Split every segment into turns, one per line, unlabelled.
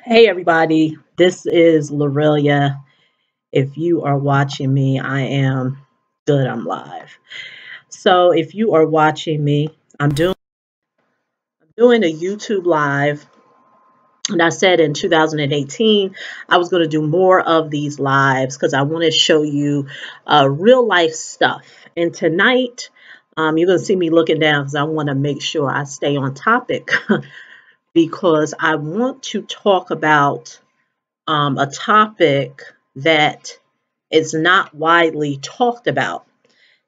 Hey everybody, this is Lorelia. If you are watching me, I am good. I'm live. So if you are watching me, I'm doing a YouTube live, and I said in 2018 I was going to do more of these lives because I want to show you real life stuff. And tonight, you're going to see me looking down because I want to make sure I stay on topic because I want to talk about a topic that is not widely talked about.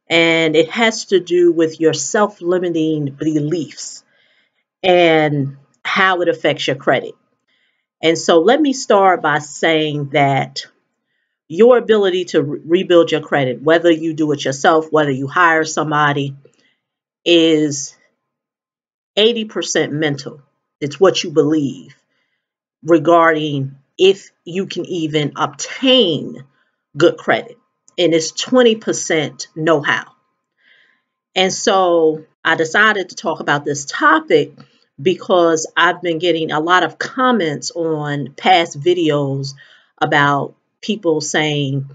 And it has to do with your self limiting beliefs and how it affects your credit. And so let me start by saying that your ability to rebuild your credit, whether you do it yourself, whether you hire somebody, is 80% mental. It's what you believe regarding if you can even obtain good credit. And it's 20% know how. And so I decided to talk about this topic because I've been getting a lot of comments on past videos about people saying,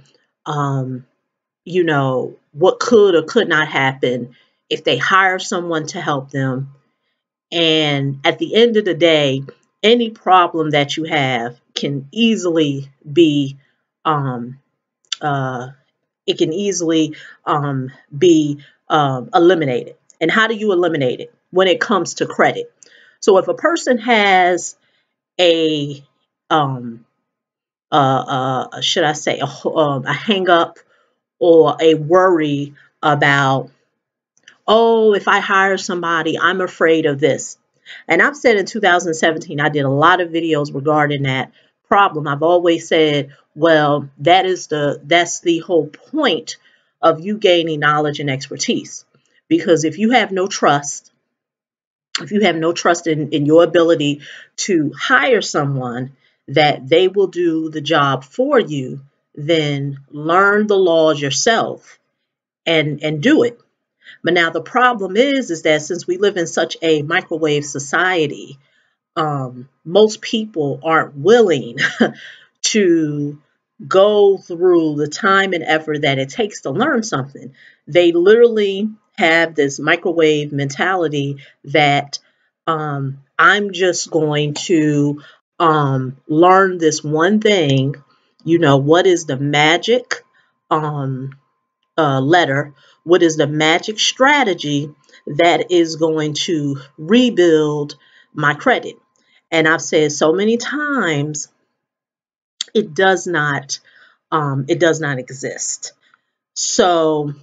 um, what could or could not happen if they hire someone to help them. And at the end of the day, any problem that you have can easily be um, uh, it can easily be eliminated. And how do you eliminate it when it comes to credit? So if a person has a should I say a hang up or a worry about, oh, if I hire somebody, I'm afraid of this. And I've said in 2017, I did a lot of videos regarding that problem. I've always said, well, that's the whole point of you gaining knowledge and expertise. Because if you have no trust in your ability to hire someone that they will do the job for you, then learn the laws yourself and do it. But now the problem is that since we live in such a microwave society, most people aren't willing to go through the time and effort that it takes to learn something. They literally have this microwave mentality that I'm just going to learn this one thing. What is the magic letter? What is the magic strategy that is going to rebuild my credit? And I've said so many times, it does not exist. So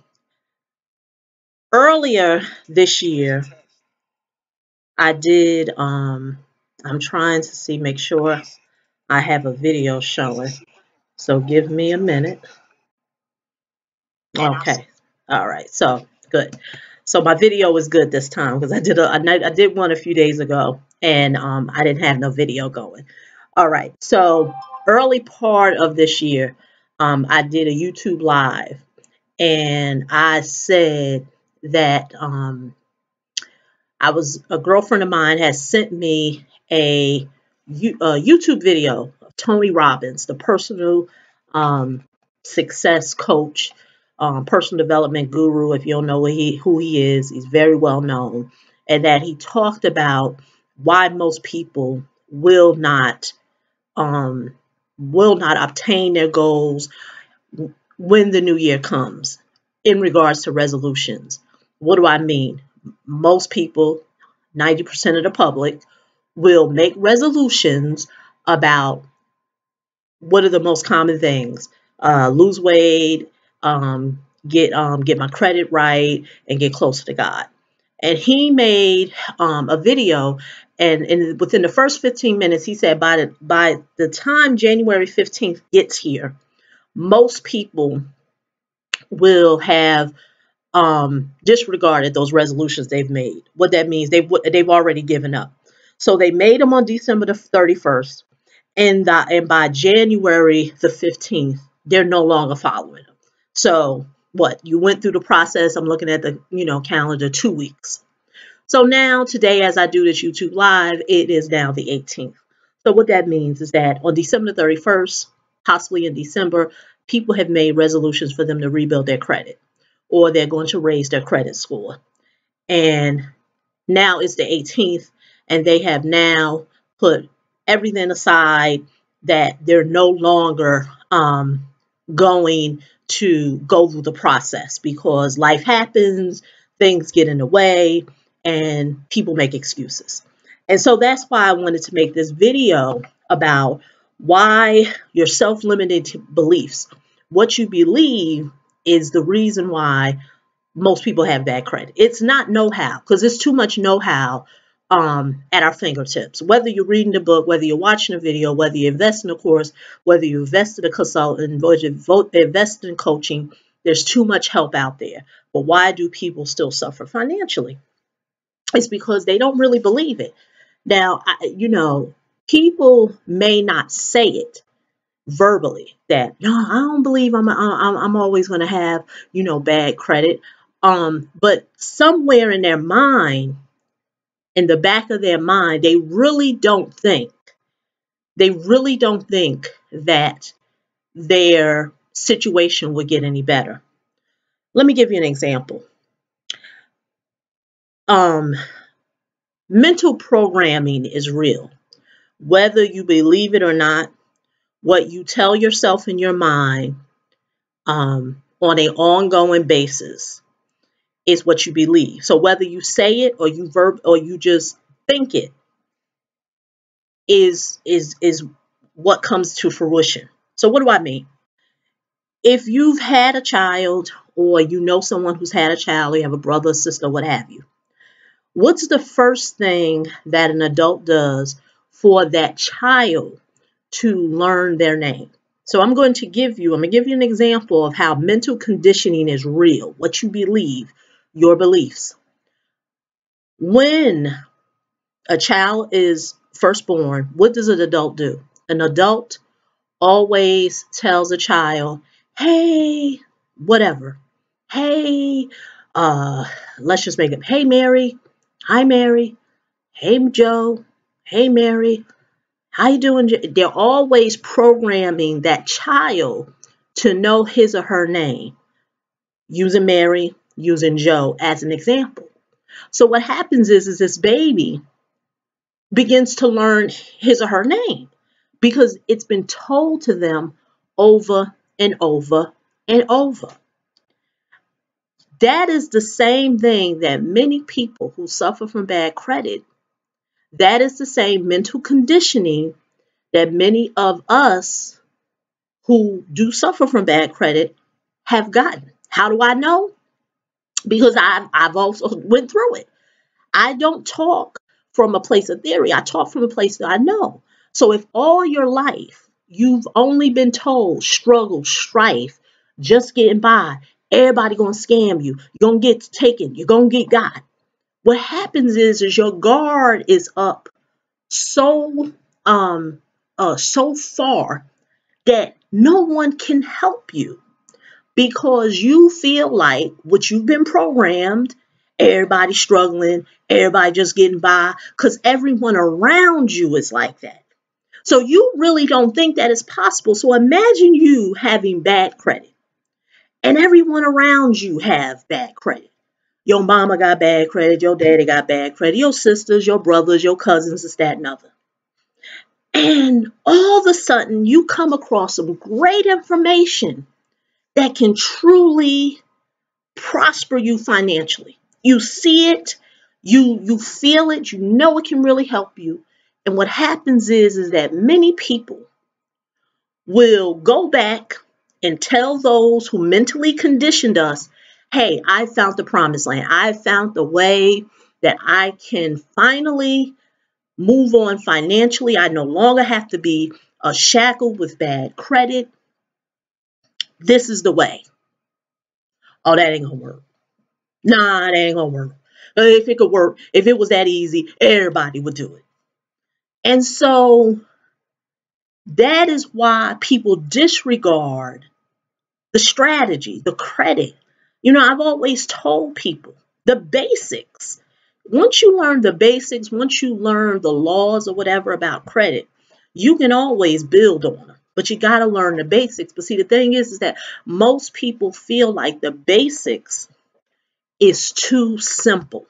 earlier this year, I did. I'm trying to make sure I have a video showing. So give me a minute. Okay. All right. So good. So my video was good this time because I did one a few days ago and I didn't have no video going. All right. So early part of this year, I did a YouTube live and I said that a girlfriend of mine has sent me a YouTube video of Tony Robbins, the personal success coach, personal development guru. If you don't know who he is, he's very well known, and that he talked about why most people um, will not obtain their goals when the new year comes in regards to resolutions. What do I mean? Most people, 90% of the public, will make resolutions about what are the most common things: lose weight, get my credit right, and get closer to God. And he made a video, and within the first 15 minutes, he said by the time January 15th gets here, most people will have disregarded those resolutions they've made. What that means, they've already given up. So they made them on December the 31st, and by January the 15th, they're no longer following them. So what? You went through the process. I'm looking at the calendar, 2 weeks. So now today, as I do this YouTube live, it is now the 18th. So what that means is that on December 31st, possibly in December, people have made resolutions for them to rebuild their credit, or they're going to raise their credit score. And now it's the 18th, and they have now put everything aside, that they're no longer going to go through the process because life happens, things get in the way, and people make excuses. And so that's why I wanted to make this video about why your self-limiting beliefs, what you believe, is the reason why most people have bad credit. It's not know-how, because there's too much know-how at our fingertips. Whether you're reading the book, whether you're watching a video, whether you invest in a course, whether you invest in a consultant, whether you invest in coaching, there's too much help out there. But why do people still suffer financially? It's because they don't really believe it. Now, people may not say it verbally that, no, I don't believe I'm always going to have, bad credit. But somewhere in their mind, in the back of their mind, they really don't think that their situation would get any better. Let me give you an example. Mental programming is real. Whether you believe it or not, what you tell yourself in your mind on an ongoing basis is what you believe. So whether you say it or you just think it, is what comes to fruition. So what do I mean? If you've had a child, or you know someone who's had a child, or you have a brother, sister, what have you, what's the first thing that an adult does for that child to learn their name? So I'm going to give you an example of how mental conditioning is real, what you believe, your beliefs. When a child is first born, what does an adult do? An adult always tells a child, hey, whatever. Hey, let's just make it, hey, Mary. Hi, Mary. Hey, Joe. Hey, Mary. How you doing? They're always programming that child to know his or her name, using Mary, using Joe as an example. So what happens is this baby begins to learn his or her name because it's been told to them over and over and over. That is the same thing that many people who suffer from bad credit, that is the same mental conditioning that many of us who do suffer from bad credit have gotten. How do I know? Because I've also went through it. I don't talk from a place of theory. I talk from a place that I know. So if all your life you've only been told struggle, strife, just getting by, everybody gonna scam you, you're gonna get taken, you're gonna get got. What happens is your guard is up so so far that no one can help you, because you feel like what you've been programmed, everybody struggling, everybody just getting by, because everyone around you is like that. So you really don't think that it's possible. So imagine you having bad credit and everyone around you have bad credit. Your mama got bad credit, your daddy got bad credit, your sisters, your brothers, your cousins, this, that, and other. And all of a sudden you come across some great information that can truly prosper you financially. You see it, you feel it, you know it can really help you. And what happens is that many people will go back and tell those who mentally conditioned us, hey, I found the promised land. I found the way that I can finally move on financially. I no longer have to be shackled with bad credit. This is the way. Oh, that ain't gonna work. Nah, that ain't gonna work. If it could work, if it was that easy, everybody would do it. And so that is why people disregard the strategy, the credit. I've always told people the basics. Once you learn the basics, once you learn the laws or whatever about credit, you can always build on them, but you got to learn the basics. But see, the thing is that most people feel like the basics is too simple.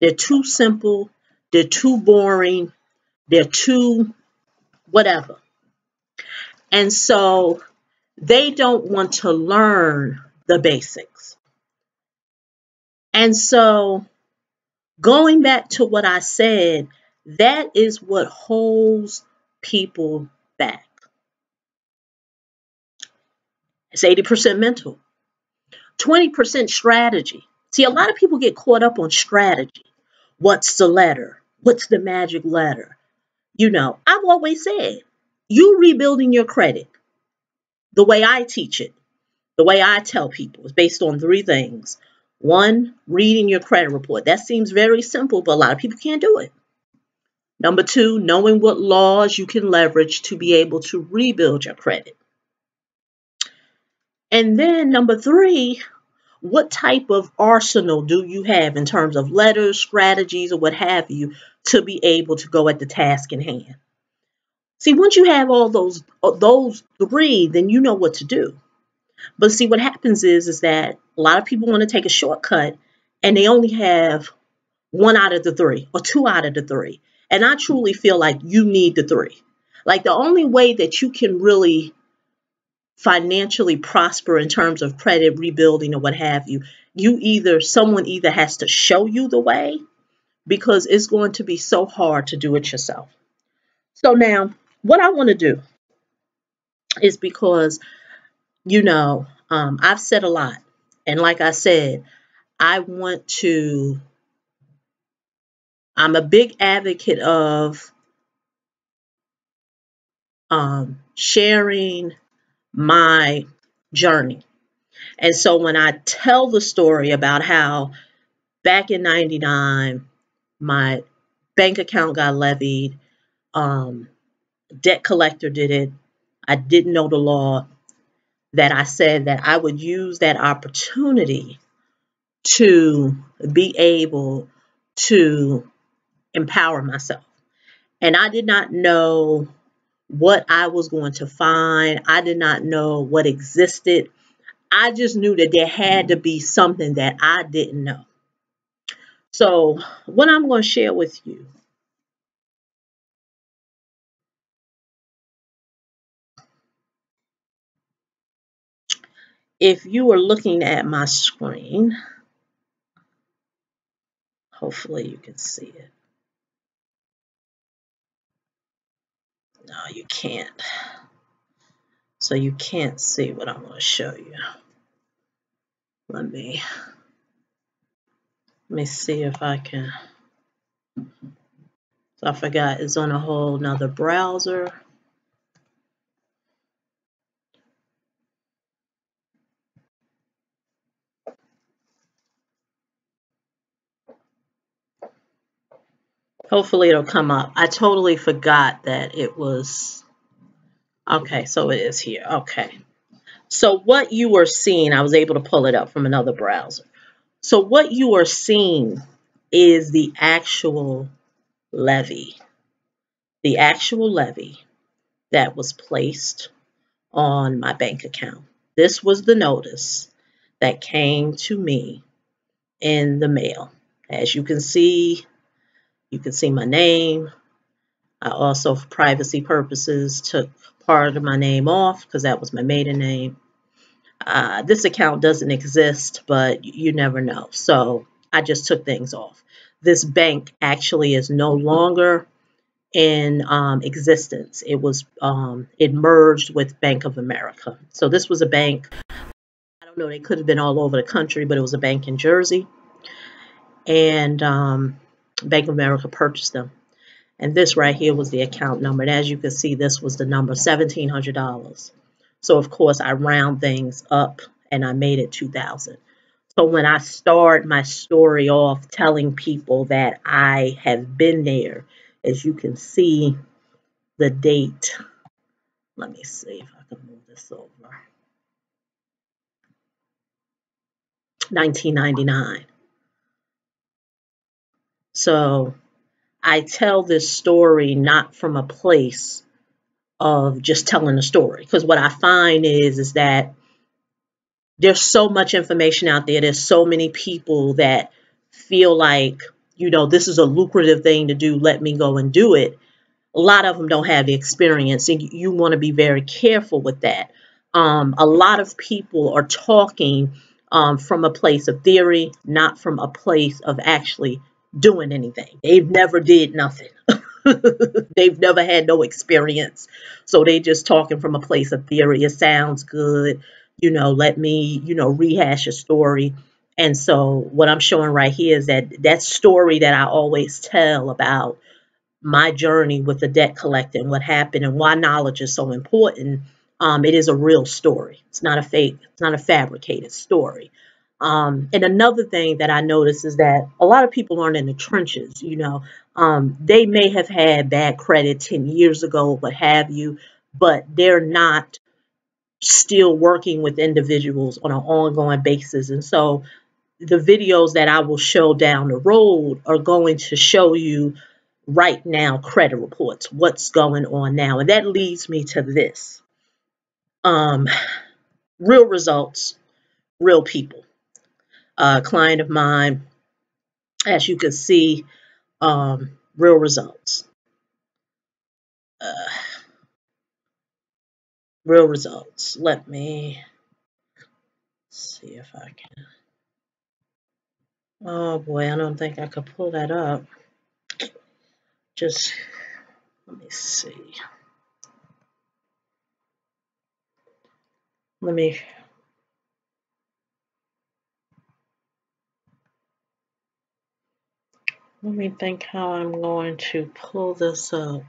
They're too simple. They're too boring. They're too whatever. And so they don't want to learn the basics. And so going back to what I said, that is what holds people back. It's 80% mental, 20% strategy. See, a lot of people get caught up on strategy. What's the letter? What's the magic letter? I've always said, you rebuilding your credit, the way I teach it, the way I tell people, is based on three things. One, reading your credit report. That seems very simple, but a lot of people can't do it. Number two, knowing what laws you can leverage to be able to rebuild your credit. And then number three, what type of arsenal do you have in terms of letters, strategies, or what have you to be able to go at the task in hand? See, once you have all those three, then you know what to do. But see, what happens is that a lot of people want to take a shortcut and they only have one out of the three or two out of the three. And I truly feel like you need the three. Like the only way that you can really financially prosper in terms of credit rebuilding or what have you, someone either has to show you the way, because it's going to be so hard to do it yourself. So now what I want to do is, because I've said a lot, and like I said, I'm a big advocate of sharing my journey. And so when I tell the story about how back in 99, my bank account got levied, debt collector did it, I didn't know the law, that I said that I would use that opportunity to be able to empower myself. And I did not know what I was going to find. I did not know what existed. I just knew that there had to be something that I didn't know. So what I'm going to share with you, if you are looking at my screen, hopefully you can see it. No, you can't. So you can't see what I'm going to show you. Let me see if I can. So I forgot, it's on a whole nother browser. Hopefully it'll come up. I totally forgot that it was. Okay, so it is here. Okay. So what you are seeing, I was able to pull it up from another browser. So what you are seeing is the actual levy. The actual levy that was placed on my bank account. This was the notice that came to me in the mail. As you can see my name. I also, for privacy purposes, took part of my name off because that was my maiden name. This account doesn't exist, but you never know. So I just took things off. This bank actually is no longer in existence. It was it merged with Bank of America. So this was a bank. I don't know. They could have been all over the country, but it was a bank in Jersey, and Bank of America purchased them. And this right here was the account number. And as you can see, this was the number, $1,700. So of course I round things up and I made it 2,000. So when I start my story off telling people that I have been there, as you can see the date. Let me see if I can move this over. 1999. So I tell this story not from a place of just telling a story. Because what I find is that there's so much information out there. There's so many people that feel like, this is a lucrative thing to do. Let me go and do it. A lot of them don't have the experience, and you want to be very careful with that. A lot of people are talking from a place of theory, not from a place of actually doing anything. They've never did nothing. They've never had no experience. So they just talking from a place of theory. It sounds good. Let me, rehash a story. And so what I'm showing right here is that story that I always tell about my journey with the debt collecting, what happened, and why knowledge is so important. It is a real story. It's not a fake. It's not a fabricated story. And another thing that I notice is that a lot of people aren't in the trenches. They may have had bad credit 10 years ago, what have you, but they're not still working with individuals on an ongoing basis. And so the videos that I will show down the road are going to show you right now credit reports, what's going on now. And that leads me to this. Real results, real people. A client of mine, as you can see, real results. Uh, Real results. Let me see if I can. Oh boy, I don't think I could pull that up. Just let me see. Let me think how I'm going to pull this up.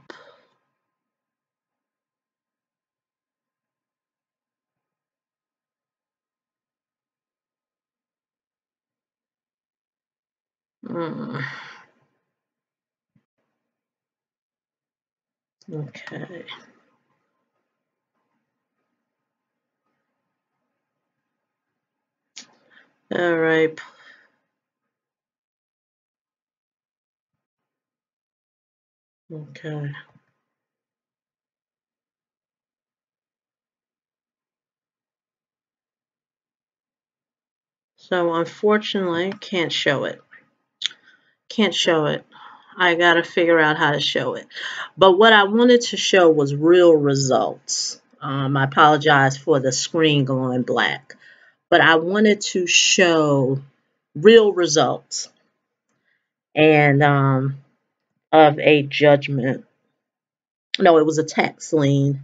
Okay. All right. Okay. So unfortunately, can't show it. Can't show it. I got to figure out how to show it. But what I wanted to show was real results. I apologize for the screen going black. But I wanted to show real results and of a judgment. No, it was a tax lien.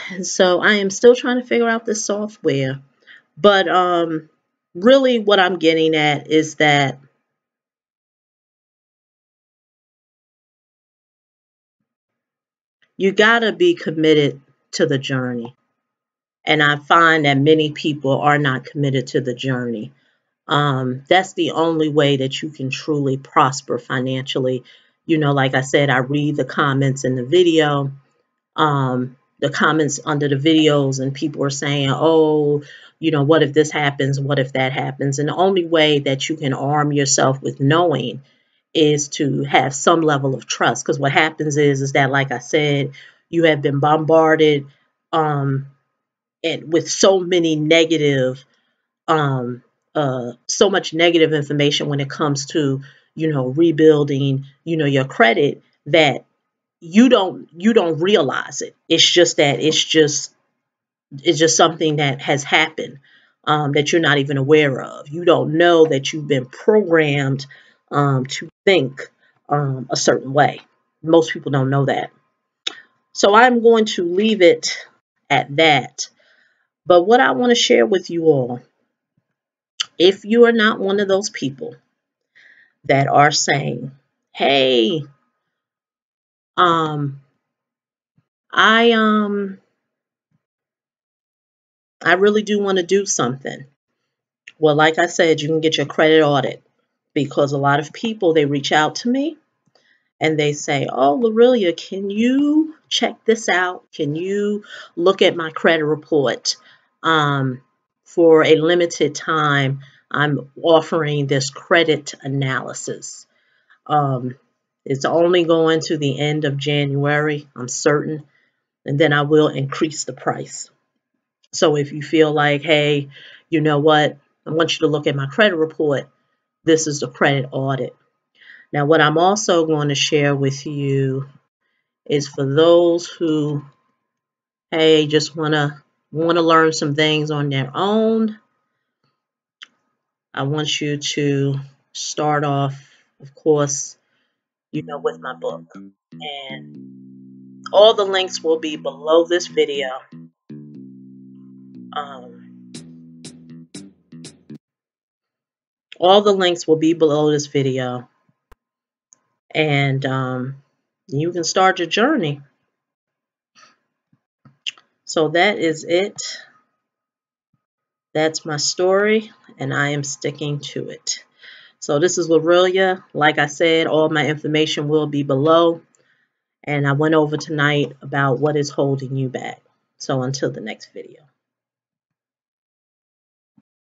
And so I am still trying to figure out this software. But really what I'm getting at is that you got to be committed to the journey. And I find that many people are not committed to the journey. That's the only way that you can truly prosper financially. Like I said, I read the comments in the video, the comments under the videos, and people are saying, oh, what if this happens? What if that happens? And the only way that you can arm yourself with knowing is to have some level of trust. Because what happens is that, like I said, you have been bombarded and with so many negative so much negative information when it comes to rebuilding your credit, that you don't realize it. It's just that it's just something that has happened, that you're not even aware of. You don't know that you've been programmed to think a certain way. Most people don't know that. So I'm going to leave it at that. But what I want to share with you all, if you are not one of those people that are saying, hey, um, I I really do want to do something. Well, like I said, you can get your credit audit, because a lot of people, they reach out to me and they say, oh, Lorelia, can you check this out? Can you look at my credit report? For a limited time, I'm offering this credit analysis. It's only going to the end of January, I'm certain, and then I will increase the price. So if you feel like, hey, you know what, I want you to look at my credit report, this is the credit audit. Now, what I'm also going to share with you is for those who, hey, just want to learn some things on their own. I want you to start off, of course, with my book. And all the links will be below this video. All the links will be below this video. And you can start your journey. So that is it. That's my story, and I am sticking to it. So this is Lorelia. Like I said, all my information will be below. And I went over tonight about what is holding you back. So until the next video.